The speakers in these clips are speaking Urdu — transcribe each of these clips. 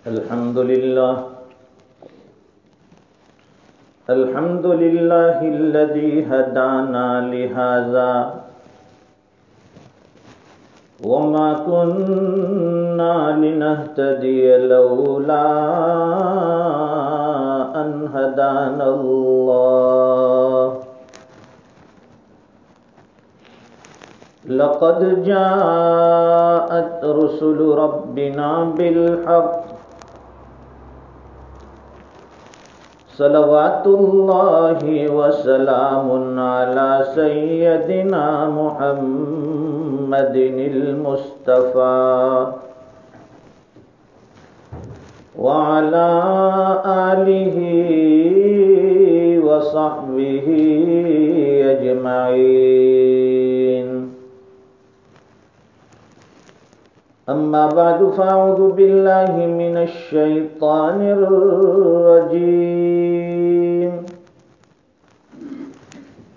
الحمد لله الذي هدانا لهذا وما كنا لنهتدي لولا أن هدانا الله لقد جاءت رسل ربنا بالحق صلوات الله وسلام على سيدنا محمد المصطفى وعلى آله وصحبه أجمعين. أما بعد فأعوذ بالله من الشيطان الرجيم.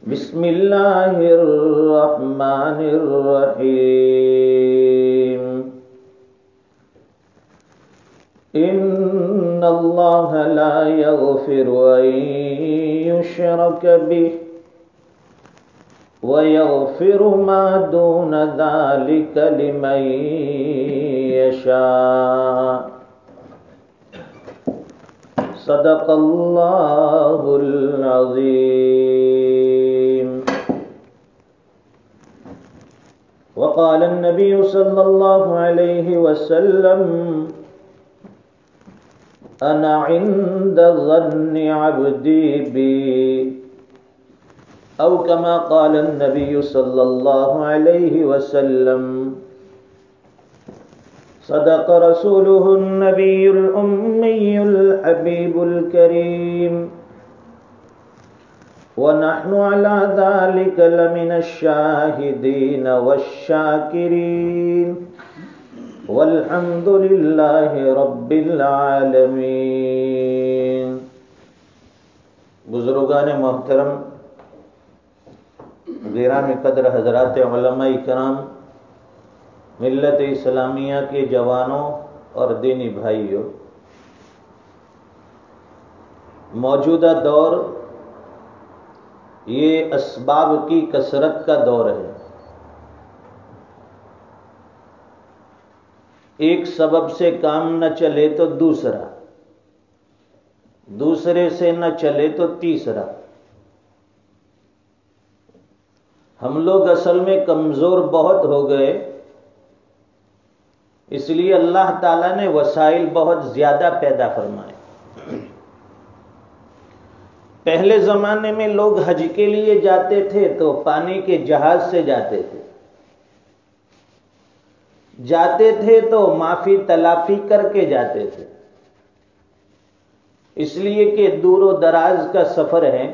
بسم الله الرحمن الرحيم. إن الله لا يغفر أن يشرك به ويغفر ما دون ذلك لمن يشاء. صدق الله العظيم. وقال النبي صلى الله عليه وسلم أنا عند ظن عبدي بي أو كما قال النبي صلى الله عليه وسلم. صدق رسوله النبي الأمي الحبيب الكريم ونحن على ذلك لمن الشاهدين والشاكرين والحمد لله رب العالمين. بزرگان محترم، گرامی قدر حضرات علماء کرام، ملت اسلامیہ کے جوانوں اور دینی بھائیوں، موجودہ دور یہ اسباب کی کثرت کا دور ہے. ایک سبب سے کام نہ چلے تو دوسرا، دوسرے سے نہ چلے تو تیسرا. ہم لوگ اصل میں کمزور بہت ہو گئے، اس لیے اللہ تعالیٰ نے وسائل بہت زیادہ پیدا فرمائے. پہلے زمانے میں لوگ حج کے لیے جاتے تھے تو پانی کے جہاز سے جاتے تھے تو معافی تلافی کر کے جاتے تھے، اس لیے کہ دور و دراز کا سفر ہے،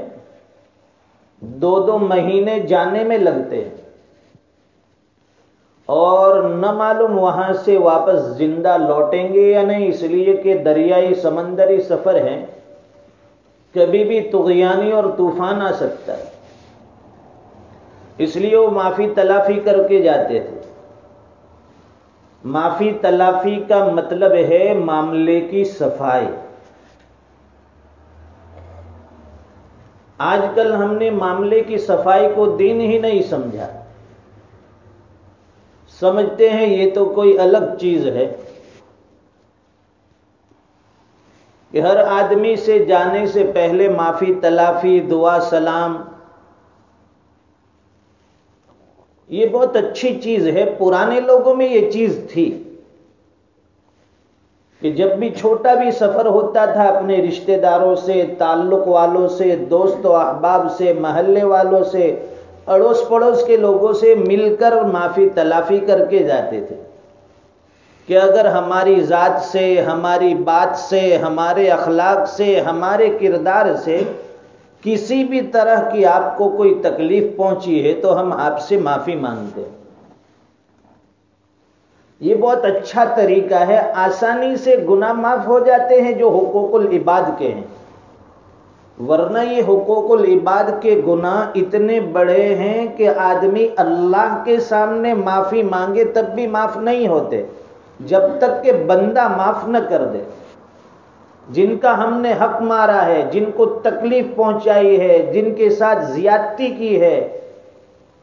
2 مہینے جانے میں لگتے ہیں اور نہ معلوم وہاں سے واپس زندہ لوٹیں گے یا نہیں، اس لیے کہ دریائی سمندری سفر ہے، کبھی بھی طغیانی اور طوفان آ سکتا ہے، اس لیے وہ معافی تلافی کر کے جاتے تھے. معافی تلافی کا مطلب ہے معاملے کی صفائی. آج کل ہم نے معاملے کی صفائی کو دین ہی نہیں سمجھا، سمجھتے ہیں یہ تو کوئی الگ چیز ہے کہ ہر آدمی سے جانے سے پہلے معافی تلافی، دعا سلام، یہ بہت اچھی چیز ہے. پرانے لوگوں میں یہ چیز تھی کہ جب بھی چھوٹا بھی سفر ہوتا تھا اپنے رشتہ داروں سے، تعلق والوں سے، دوست و احباب سے، محلے والوں سے، اڑوس پڑوس کے لوگوں سے مل کر معافی تلافی کر کے جاتے تھے کہ اگر ہماری ذات سے، ہماری بات سے، ہمارے اخلاق سے، ہمارے کردار سے کسی بھی طرح کی آپ کو کوئی تکلیف پہنچی ہے تو ہم آپ سے معافی مانگتے ہیں. یہ بہت اچھا طریقہ ہے، آسانی سے گناہ معاف ہو جاتے ہیں جو حقوق العباد کے ہیں، ورنہ یہ حقوق العباد کے گناہ اتنے بڑے ہیں کہ آدمی اللہ کے سامنے معافی مانگے تب بھی معاف نہیں ہوتے جب تک کہ بندہ معاف نہ کر دے. جن کا ہم نے حق مارا ہے، جن کو تکلیف پہنچائی ہے، جن کے ساتھ زیادتی کی ہے،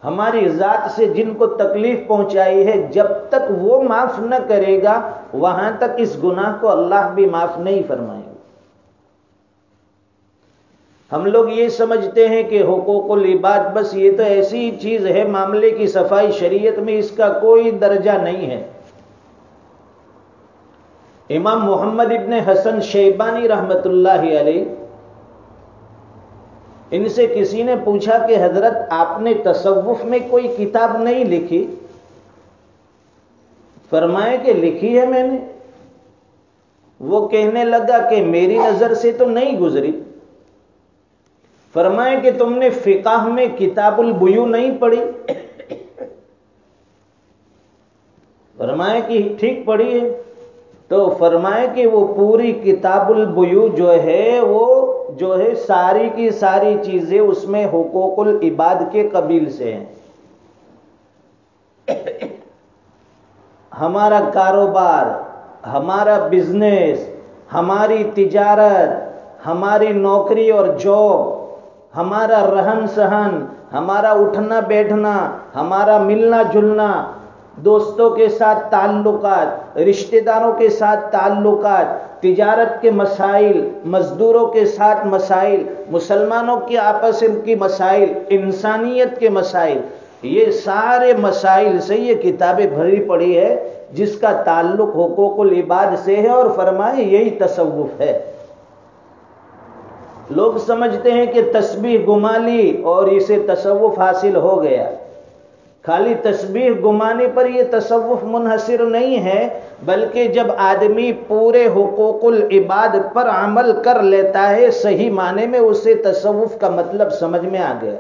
ہماری ذات سے جن کو تکلیف پہنچائی ہے، جب تک وہ معاف نہ کرے گا وہاں تک اس گناہ کو اللہ بھی معاف نہیں فرمائے گا۔ ہم لوگ یہ سمجھتے ہیں کہ حقوق العباد بس یہ تو ایسی چیز ہے، معاملے کی صفائی، شریعت میں اس کا کوئی درجہ نہیں ہے۔ امام محمد ابن حسن شیبانی رحمت اللہ علیہ، ان سے کسی نے پوچھا کہ حضرت آپ نے تصوف میں کوئی کتاب نہیں لکھی؟ فرمائے کہ لکھی ہے میں نے۔ وہ کہنے لگا کہ میری نظر سے تو نہیں گزری۔ فرمائے کہ تم نے فقہ میں کتاب البیوع نہیں پڑھی؟ فرمائے کہ ٹھیک پڑھی ہے۔ تو فرمائے کہ وہ پوری کتاب البیوع جو ہے ساری کی ساری چیزیں اس میں حقوق العباد کے قبیل سے ہیں۔ ہمارا کاروبار، ہمارا بزنس، ہماری تجارت، ہماری نوکری اور جاب، ہمارا رہن سہن، ہمارا اٹھنا بیٹھنا، ہمارا ملنا جلنا، دوستوں کے ساتھ تعلقات، رشتہ داروں کے ساتھ تعلقات، تجارت کے مسائل، مزدوروں کے ساتھ مسائل، مسلمانوں کے آپس کی مسائل، انسانیت کے مسائل، یہ سارے مسائل سے یہ کتابیں بھری پڑی ہے جس کا تعلق حقوق العباد سے ہے، اور فرمائے یہی تصوف ہے۔ لوگ سمجھتے ہیں کہ تسبیح گما لی اور اسے تصوف حاصل ہو گیا۔ خالی تسبیح گمانے پر یہ تصوف منحصر نہیں ہے، بلکہ جب آدمی پورے حقوق العباد پر عمل کر لیتا ہے صحیح معنی میں اسے تصوف کا مطلب سمجھ میں آ گیا۔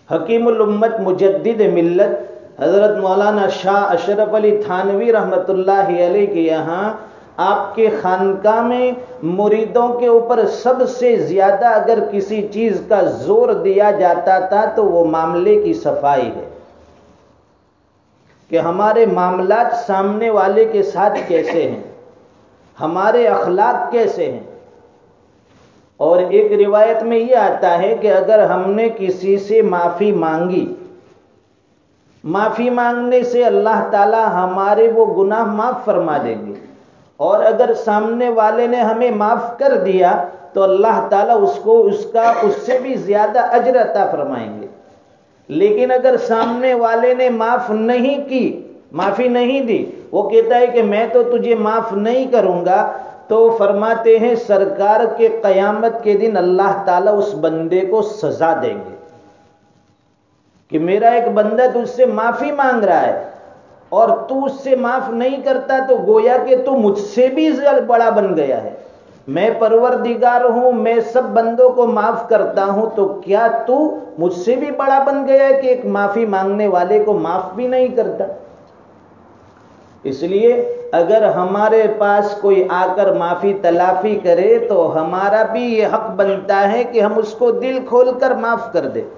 حکیم الامت مجدد ملت حضرت مولانا شاہ اشرف علی تھانوی رحمت اللہ علیہ کے یہاں آپ کے خانقاہ میں مریدوں کے اوپر سب سے زیادہ اگر کسی چیز کا زور دیا جاتا تھا تو وہ معاملے کی صفائی ہے، کہ ہمارے معاملات سامنے والے کے ساتھ کیسے ہیں، ہمارے اخلاق کیسے ہیں۔ اور ایک روایت میں یہ آتا ہے کہ اگر ہم نے کسی سے معافی مانگی، معافی مانگنے سے اللہ تعالی ہمارے وہ گناہ معاف فرما دیں گے، اور اگر سامنے والے نے ہمیں معاف کر دیا تو اللہ تعالیٰ اس سے بھی زیادہ اجر عطا فرمائیں گے۔ لیکن اگر سامنے والے نے معافی نہیں دی، وہ کہتا ہے کہ میں تو تجھے معاف نہیں کروں گا، تو فرماتے ہیں سرکار کے قیامت کے دن اللہ تعالیٰ اس بندے کو سزا دیں گے کہ میرا ایک بندہ تجھ سے معافی مانگ رہا ہے اور تو اس سے معاف نہیں کرتا، تو گویا کہ تو مجھ سے بھی بڑا بن گیا ہے۔ میں پروردگار ہوں، میں سب بندوں کو معاف کرتا ہوں، تو کیا تو مجھ سے بھی بڑا بن گیا ہے کہ ایک معافی مانگنے والے کو معاف بھی نہیں کرتا؟ اس لیے اگر ہمارے پاس کوئی آ کر معافی تلافی کرے تو ہمارا بھی یہ حق بنتا ہے کہ ہم اس کو دل کھول کر معاف کر دیں۔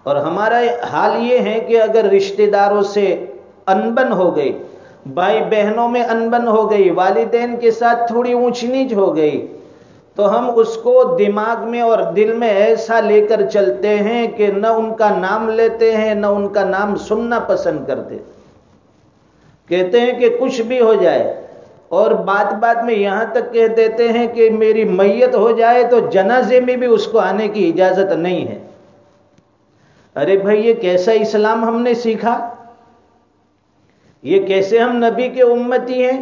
اور ہمارا حال یہ ہے کہ اگر رشتہ داروں سے انبن ہو گئی، بھائی بہنوں میں انبن ہو گئی، والدین کے ساتھ تھوڑی اونچ نیچ ہو گئی، تو ہم اس کو دماغ میں اور دل میں ایسا لے کر چلتے ہیں کہ نہ ان کا نام لیتے ہیں، نہ ان کا نام سننا پسند کرتے، کہتے ہیں کہ کچھ بھی ہو جائے، اور بات میں یہاں تک کہہ دیتے ہیں کہ میری میت ہو جائے تو جنازے میں بھی اس کو آنے کی اجازت نہیں ہے۔ ارے بھائی، یہ کیسا اسلام ہم نے سیکھا؟ یہ کیسے ہم نبی کے امتی ہیں؟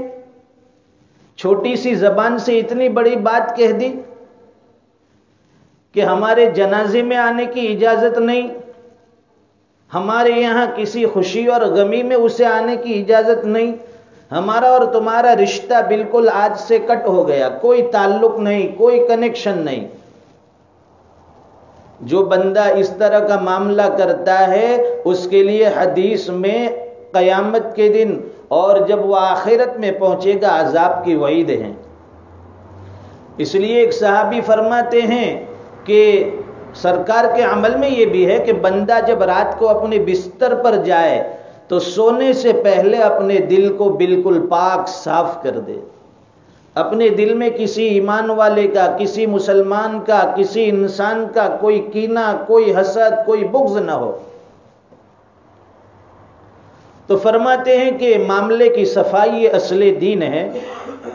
چھوٹی سی زبان سے اتنی بڑی بات کہہ دی کہ ہمارے جنازے میں آنے کی اجازت نہیں، ہمارے یہاں کسی خوشی اور غمی میں اسے آنے کی اجازت نہیں، ہمارا اور تمہارا رشتہ بالکل آج سے کٹ ہو گیا، کوئی تعلق نہیں، کوئی کنیکشن نہیں۔ جو بندہ اس طرح کا معاملہ کرتا ہے اس کے لیے حدیث میں قیامت کے دن اور جب وہ آخرت میں پہنچے گا عذاب کی وعید ہے۔ اس لیے ایک صحابی فرماتے ہیں کہ سرکار کے عمل میں یہ بھی ہے کہ بندہ جب رات کو اپنے بستر پر جائے تو سونے سے پہلے اپنے دل کو بالکل پاک صاف کر دے، اپنے دل میں کسی ایمان والے کا، کسی مسلمان کا، کسی انسان کا کوئی کینہ، کوئی حسد، کوئی بغض نہ ہو۔ تو فرماتے ہیں کہ معاملے کی صفائی یہ اصل دین ہے،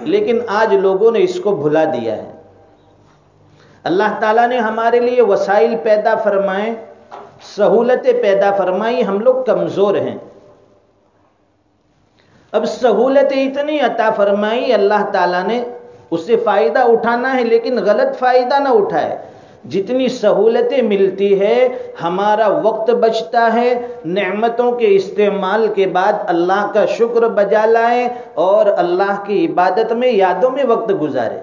لیکن آج لوگوں نے اس کو بھلا دیا ہے۔ اللہ تعالیٰ نے ہمارے لیے وسائل پیدا فرمائے، سہولتیں پیدا فرمائی، ہم لوگ کمزور ہیں۔ اب سہولتیں اتنی عطا فرمائی اللہ تعالیٰ نے، اس سے فائدہ اٹھانا ہے لیکن غلط فائدہ نہ اٹھائے۔ جتنی سہولتیں ملتی ہے ہمارا وقت بچتا ہے، نعمتوں کے استعمال کے بعد اللہ کا شکر بجا لائیں اور اللہ کی عبادت میں، یادوں میں وقت گزارے۔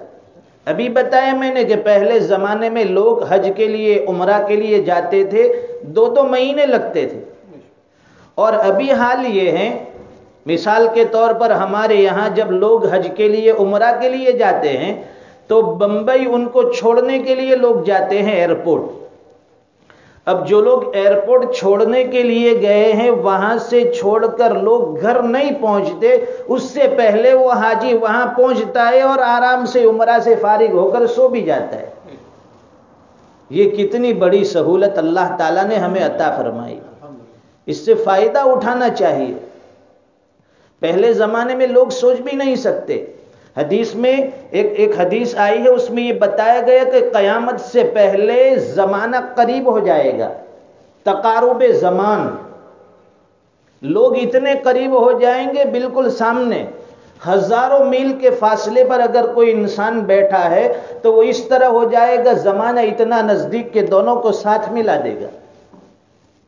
ابھی بتایا میں نے کہ پہلے زمانے میں لوگ حج کے لیے، عمرہ کے لیے جاتے تھے، 2 مہینے لگتے تھے، اور ابھی حال یہ ہے، مثال کے طور پر ہمارے یہاں جب لوگ حج کے لیے، عمرہ کے لیے جاتے ہیں تو بمبئی ان کو چھوڑنے کے لیے لوگ جاتے ہیں ایئرپورٹ۔ اب جو لوگ ایئرپورٹ چھوڑنے کے لیے گئے ہیں وہاں سے چھوڑ کر لوگ گھر نہیں پہنچتے، اس سے پہلے وہ حاجی وہاں پہنچتا ہے اور آرام سے عمرہ سے فارغ ہو کر سو بھی جاتا ہے۔ یہ کتنی بڑی سہولت اللہ تعالیٰ نے ہمیں عطا فرمائی، اس سے فائدہ اٹھانا چاہیے۔ پہلے زمانے میں لوگ سوچ بھی نہیں سکتے۔ حدیث میں ایک حدیث آئی ہے، اس میں یہ بتایا گیا کہ قیامت سے پہلے زمانہ قریب ہو جائے گا، تقارب زمان، لوگ اتنے قریب ہو جائیں گے بالکل سامنے، ہزاروں میل کے فاصلے پر اگر کوئی انسان بیٹھا ہے تو وہ اس طرح ہو جائے گا، زمانہ اتنا نزدیک کہ دونوں کو ساتھ ملا دے گا۔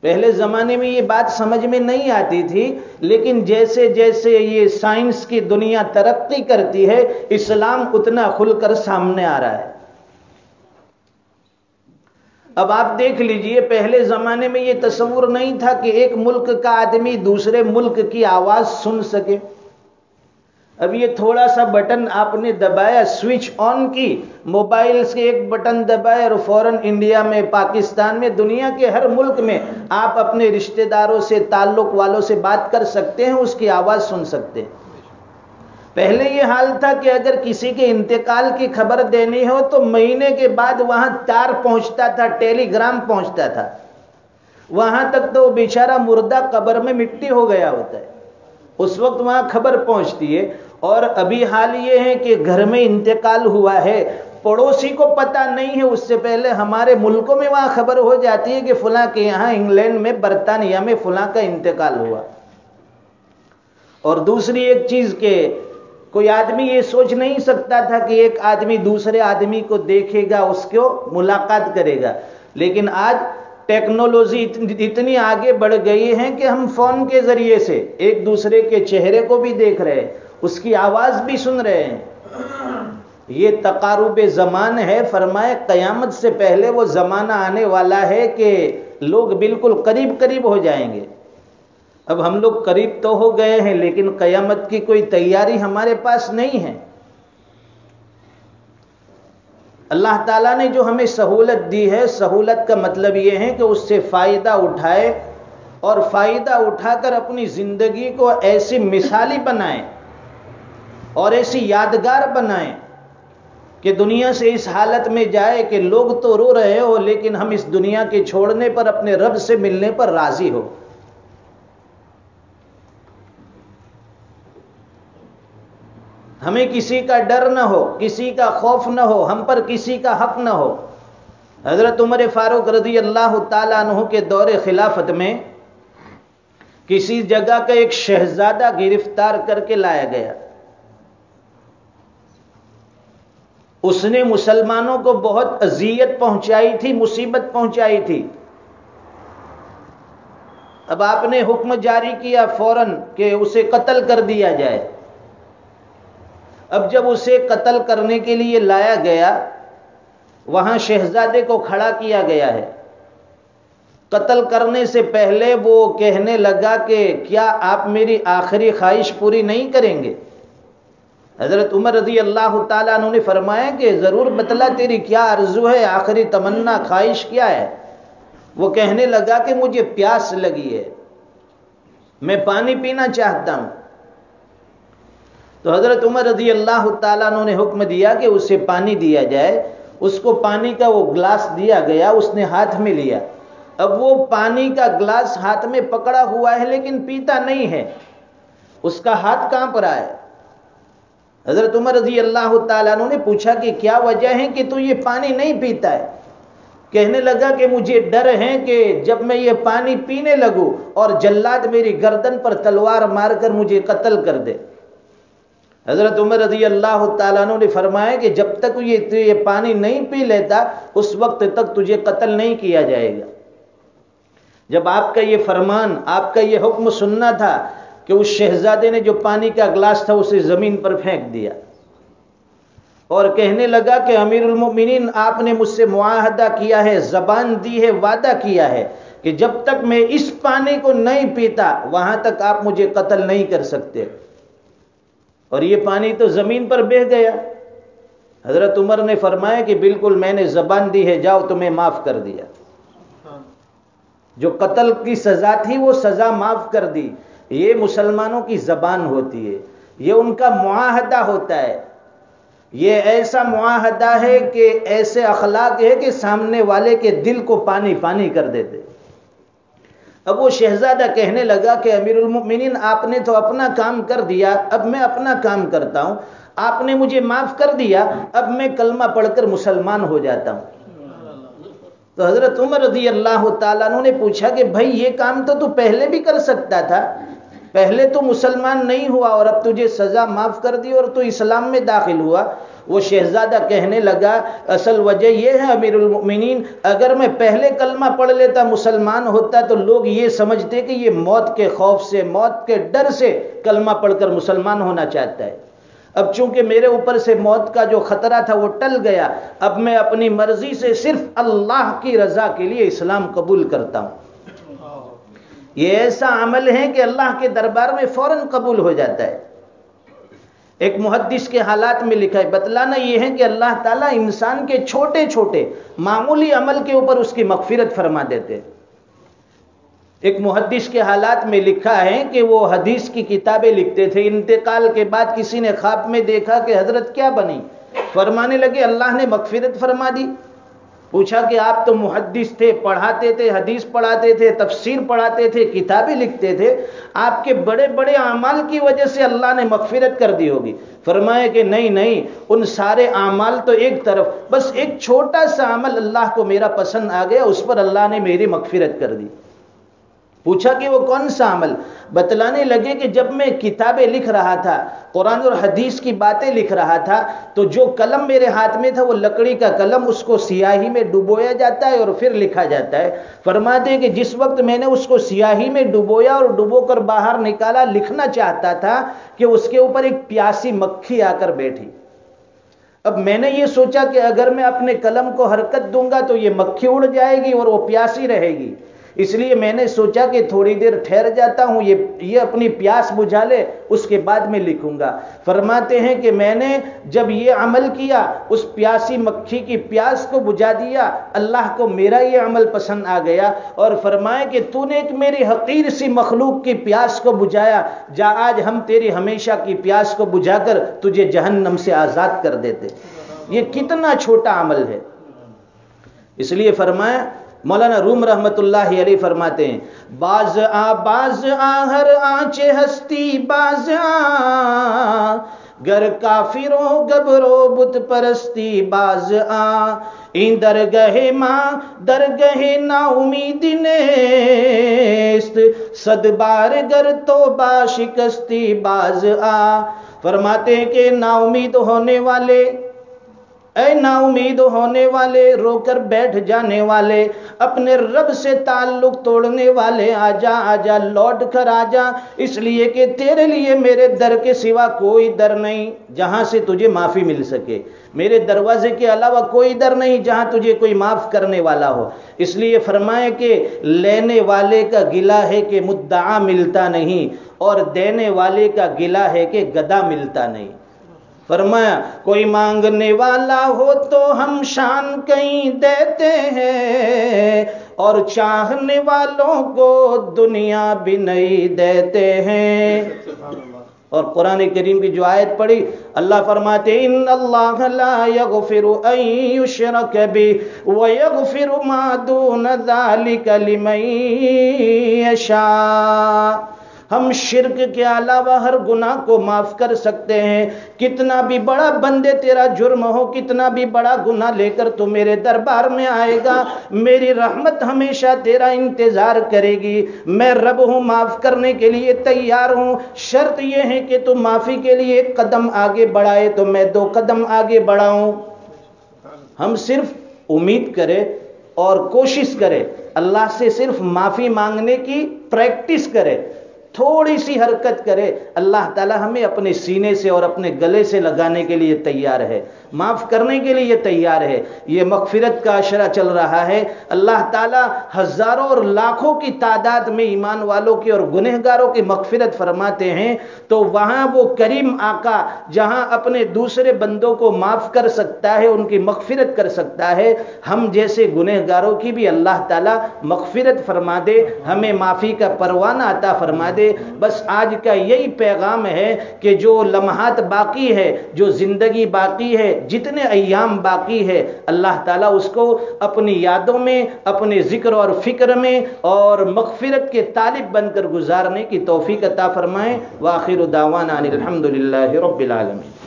پہلے زمانے میں یہ بات سمجھ میں نہیں آتی تھی، لیکن جیسے جیسے یہ سائنس کی دنیا ترقی کرتی ہے، اسلام اتنا کھل کر سامنے آ رہا ہے۔ اب آپ دیکھ لیجئے، پہلے زمانے میں یہ تصور نہیں تھا کہ ایک ملک کا آدمی دوسرے ملک کی آواز سن سکے۔ اب یہ تھوڑا سا بٹن آپ نے دبایا، سوئچ آن کی، موبائل سے ایک بٹن دبایا اور فوراً انڈیا میں، پاکستان میں، دنیا کے ہر ملک میں آپ اپنے رشتہ داروں سے، تعلق والوں سے بات کر سکتے ہیں، اس کی آواز سن سکتے ہیں۔ پہلے یہ حال تھا کہ اگر کسی کے انتقال کی خبر دینی ہو تو مہینے کے بعد وہاں تار پہنچتا تھا، ٹیلی گرام پہنچتا تھا، وہاں تک تو وہ بیچارہ مردہ قبر میں مٹی ہو گیا ہوتا ہے، اس وقت وہاں خبر پہنچتی ہے۔ اور ابھی حال یہ ہے کہ گھر میں انتقال ہوا ہے، پڑوسی کو پتہ نہیں ہے، اس سے پہلے ہمارے ملکوں میں وہاں خبر ہو جاتی ہے کہ فلاں کے یہاں انگلینڈ میں، برطانیہ میں فلاں کا انتقال ہوا۔ اور دوسری ایک چیز کہ کوئی آدمی یہ سوچ نہیں سکتا تھا کہ ایک آدمی دوسرے آدمی کو دیکھے گا، اس کو ملاقات کرے گا، لیکن آج ٹیکنالوجی اتنی آگے بڑھ گئی ہے کہ ہم فون کے ذریعے سے ایک دوسرے کے چہرے کو بھی دیکھ رہے ہیں، اس کی آواز بھی سن رہے ہیں۔ یہ تقارب زمان ہے۔ فرمائے قیامت سے پہلے وہ زمانہ آنے والا ہے کہ لوگ بالکل قریب قریب ہو جائیں گے۔ اب ہم لوگ قریب تو ہو گئے ہیں لیکن قیامت کی کوئی تیاری ہمارے پاس نہیں ہے۔ اللہ تعالیٰ نے جو ہمیں سہولت دی ہے، سہولت کا مطلب یہ ہے کہ اس سے فائدہ اٹھائے اور فائدہ اٹھا کر اپنی زندگی کو ایسی مثالی بنائیں اور ایسی یادگار بنائیں کہ دنیا سے اس حالت میں جائے کہ لوگ تو رو رہے ہو لیکن ہم اس دنیا کے چھوڑنے پر، اپنے رب سے ملنے پر راضی ہو۔ ہمیں کسی کا ڈر نہ ہو، کسی کا خوف نہ ہو، ہم پر کسی کا حق نہ ہو۔ حضرت عمر فاروق رضی اللہ تعالیٰ عنہ کے دور خلافت میں کسی جگہ کا ایک شہزادہ گرفتار کر کے لایا گیا۔ اس نے مسلمانوں کو بہت اذیت پہنچائی تھی، مصیبت پہنچائی تھی۔ اب آپ نے حکم جاری کیا فوراً کہ اسے قتل کر دیا جائے۔ اب جب اسے قتل کرنے کے لیے لایا گیا، وہاں شہزادے کو کھڑا کیا گیا ہے۔ قتل کرنے سے پہلے وہ کہنے لگا کہ کیا آپ میری آخری خواہش پوری نہیں کریں گے؟ حضرت عمر رضی اللہ تعالیٰ عنہ نے فرمایا کہ ضرور بتلا، تیری کیا آرزو ہے، آخری تمنا، خواہش کیا ہے؟ وہ کہنے لگا کہ مجھے پیاس لگی ہے، میں پانی پینا چاہتا ہوں۔ تو حضرت عمر رضی اللہ تعالیٰ عنہ نے حکم دیا کہ اسے پانی دیا جائے. اس کو پانی کا وہ گلاس دیا گیا, اس نے ہاتھ میں لیا. اب وہ پانی کا گلاس ہاتھ میں پکڑا ہوا ہے لیکن پیتا نہیں ہے. اس کا ہاتھ کانپ رہا ہے. حضرت عمر رضی اللہ تعالیٰ عنہ نے پوچھا کہ کیا وجہ ہے کہ تو یہ پانی نہیں پیتا ہے؟ کہنے لگا کہ مجھے ڈر ہے کہ جب میں یہ پانی پینے لگوں اور جلاد میری گردن پر تلوار مار کر مجھے قتل کر دے. حضرت عمر رضی اللہ تعالیٰ عنہ نے فرمایا کہ جب تک یہ پانی نہیں پی لیتا اس وقت تک تجھے قتل نہیں کیا جائے گا. جب آپ کا یہ فرمان, آپ کا یہ حکم سننا تھا کہ اس شہزادے نے جو پانی کا گلاس تھا اسے زمین پر پھینک دیا اور کہنے لگا کہ امیر المؤمنین, آپ نے مجھ سے معاہدہ کیا ہے, زبان دی ہے, وعدہ کیا ہے کہ جب تک میں اس پانی کو نہیں پیتا وہاں تک آپ مجھے قتل نہیں کر سکتے. اور یہ پانی تو زمین پر بہہ گیا. حضرت عمر نے فرمایا کہ بالکل میں نے زبان دی ہے, جاؤ تمہیں معاف کر دیا. جو قتل کی سزا تھی وہ سزا معاف کر دی. یہ مسلمانوں کی زبان ہوتی ہے, یہ ان کا معاہدہ ہوتا ہے. یہ ایسا معاہدہ ہے کہ ایسے اخلاق ہے کہ سامنے والے کے دل کو پانی پانی کر دیتے. اب وہ شہزادہ کہنے لگا کہ امیر المؤمنین, آپ نے تو اپنا کام کر دیا, اب میں اپنا کام کرتا ہوں. آپ نے مجھے معاف کر دیا, اب میں کلمہ پڑھ کر مسلمان ہو جاتا ہوں. تو حضرت عمر رضی اللہ تعالیٰ عنہ نے پوچھا کہ بھائی یہ کام تو پہلے بھی کر سکتا تھا, پہلے تو مسلمان نہیں ہوا اور اب تجھے سزا معاف کر دی اور تو اسلام میں داخل ہوا. وہ شہزادہ کہنے لگا اصل وجہ یہ ہے امیر المؤمنین, اگر میں پہلے کلمہ پڑھ لیتا, مسلمان ہوتا, تو لوگ یہ سمجھتے کہ یہ موت کے خوف سے, موت کے ڈر سے کلمہ پڑھ کر مسلمان ہونا چاہتا ہے. اب چونکہ میرے اوپر سے موت کا جو خطرہ تھا وہ ٹل گیا, اب میں اپنی مرضی سے صرف اللہ کی رضا کے لیے اسلام قبول کرتا ہوں. یہ ایسا عمل ہے کہ اللہ کے دربار میں فوراً قبول ہو جاتا ہے. ایک محدث کے حالات میں لکھا ہے, بتلانا یہ ہے کہ اللہ تعالیٰ انسان کے چھوٹے چھوٹے معمولی عمل کے اوپر اس کی مغفرت فرما دیتے. ایک محدث کے حالات میں لکھا ہے کہ وہ حدیث کی کتابیں لکھتے تھے. انتقال کے بعد کسی نے خواب میں دیکھا کہ حضرت کیا بنی, فرمانے لگے اللہ نے مغفرت فرما دی. پوچھا کہ آپ تو محدث تھے, پڑھاتے تھے, حدیث پڑھاتے تھے, تفسیر پڑھاتے تھے, کتابیں لکھتے تھے, آپ کے بڑے بڑے اعمال کی وجہ سے اللہ نے مغفرت کر دی ہوگی. فرمایا کہ نہیں, ان سارے اعمال تو ایک طرف, بس ایک چھوٹا سا عمل اللہ کو میرا پسند آ گیا, اس پر اللہ نے میری مغفرت کر دی. پوچھا کہ وہ کون سا عمل؟ بتلانے لگے کہ جب میں کتابیں لکھ رہا تھا, قرآن اور حدیث کی باتیں لکھ رہا تھا, تو جو قلم میرے ہاتھ میں تھا وہ لکڑی کا قلم, اس کو سیاہی میں ڈبویا جاتا ہے اور پھر لکھا جاتا ہے. فرماتے ہیں کہ جس وقت میں نے اس کو سیاہی میں ڈبویا اور ڈبو کر باہر نکالا, لکھنا چاہتا تھا کہ اس کے اوپر ایک پیاسی مکھی آ کر بیٹھی. اب میں نے یہ سوچا کہ اگر میں اپنے قلم کو حرکت دوں گا تو یہ مکھی اڑ جائے گی اور وہ پیاسی رہے گی, اس لیے میں نے سوچا کہ تھوڑی دیر ٹھہر جاتا ہوں, یہ اپنی پیاس بجھا لے, اس کے بعد میں لکھوں گا. فرماتے ہیں کہ میں نے جب یہ عمل کیا, اس پیاسی مکھی کی پیاس کو بجھا دیا, اللہ کو میرا یہ عمل پسند آ گیا اور فرمایا کہ تو نے ایک میری حقیر سی مخلوق کی پیاس کو بجھایا, جا آج ہم تیری ہمیشہ کی پیاس کو بجھا کر تجھے جہنم سے آزاد کر دیتے. یہ کتنا چھوٹا عمل ہے. اس لیے فرمایا, مولانا روم رحمت اللہ علیہ فرماتے ہیں, باز آ ہر آنچ ہستی باز آ, گر کافروں گبرو بت پرستی باز آ, این درگہ ماں درگہ نا امید نیست, صد بار گر توبہ شکستی باز آ. فرماتے ہیں کہ نا امید ہونے والے, اے نا امید ہونے والے, رو کر بیٹھ جانے والے, اپنے رب سے تعلق توڑنے والے, آجا لوٹ کر آجا, اس لیے کہ تیرے لیے میرے در کے سوا کوئی در نہیں جہاں سے تجھے معافی مل سکے. میرے دروازے کے علاوہ کوئی در نہیں جہاں تجھے کوئی معاف کرنے والا ہو. اس لیے فرمائے کہ لینے والے کا گلہ ہے کہ مدعا ملتا نہیں, اور دینے والے کا گلہ ہے کہ گدا ملتا نہیں. فرمایا کوئی مانگنے والا ہو تو ہم شان کہیں دیتے ہیں, اور چاہنے والوں کو دنیا بھی نہیں دیتے ہیں. اور قرآن کریم کی جو آیت پڑھی، اللہ فرماتے ہیں ان اللہ لا یغفر ان یشرک بہ ویغفر ما دون ذلک لمن یشاء۔ ہم شرک کے علاوہ ہر گناہ کو معاف کر سکتے ہیں۔ کتنا بھی بڑا بندے تیرا جرم ہو، کتنا بھی بڑا گناہ لے کر تو میرے دربار میں آئے گا، میری رحمت ہمیشہ تیرا انتظار کرے گی۔ میں رب ہوں، معاف کرنے کے لیے تیار ہوں، شرط یہ ہے کہ تو معافی کے لیے ایک قدم آگے بڑھائے تو میں 2 قدم آگے بڑھاؤں۔ ہم صرف امید کرے اور کوشش کرے، اللہ سے صرف معافی مانگنے کی پریکٹس کرے، تھوڑی سی حرکت کرے، اللہ تعالی ہمیں اپنے سینے سے اور اپنے گلے سے لگانے کے لیے تیار ہے، معاف کرنے کے لیے تیار ہے۔ یہ مغفرت کا عشرہ چل رہا ہے، اللہ تعالی ہزاروں اور لاکھوں کی تعداد میں ایمان والوں کی اور گنہگاروں کی مغفرت فرماتے ہیں، تو وہاں وہ کریم آقا جہاں اپنے دوسرے بندوں کو معاف کر سکتا ہے، ان کی مغفرت کر سکتا ہے، ہم جیسے گنہگاروں کی بھی اللہ تعالی مغفرت فرما دے، ہمیں معافی کا پروانہ عطا فرما دے۔ بس آج کا یہی پیغام ہے کہ جو لمحات باقی ہے، جو زندگی باقی ہے، جتنے ایام باقی ہے، اللہ تعالیٰ اس کو اپنی یادوں میں، اپنے ذکر اور فکر میں اور مغفرت کے طالب بن کر گزارنے کی توفیق عطا فرمائیں۔ وآخر دعوانا ان الحمد للہ رب العالمین۔